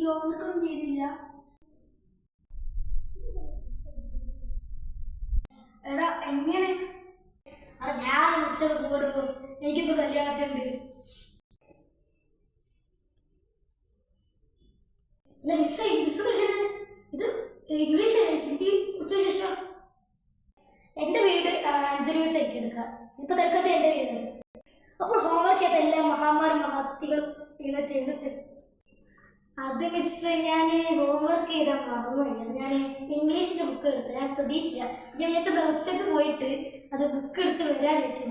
യോഗം ചെയ്തില്ല. എടാ എങ്ങനെ? ഞാൻ ഉച്ചത് പോടും, എനിക്കിപ്പോ കല്യാണത്തുണ്ട്. ഇത് ഇംഗ്ലീഷ് ഹിന്ദി ഉച്ചശേഷം. എന്റെ വീട് 5 ദിവസമായിട്ട് എടുക്കുക. ഇപ്പൊ തൽക്കാലത്ത് എന്റെ വീട്. അപ്പോൾ ഹോംവർക്ക് ചെയ്ത എല്ലാ മഹാന്മാരും മഹത്തികളും എഴുന്നേറ്റ്. അത് മിസ്, ഞാൻ ഹോംവർക്ക് ചെയ്താൽ മറന്നുപോയി. അത് ഞാൻ ഇംഗ്ലീഷിന്റെ ബുക്ക് എടുത്തു. ഞാൻ പ്രതീക്ഷിച്ച ഞാൻ വിചാരിച്ചത് ഉച്ചക്ക് പോയിട്ട് അത് ബുക്ക് എടുത്ത് വരാൻ വിചാരിച്ചു.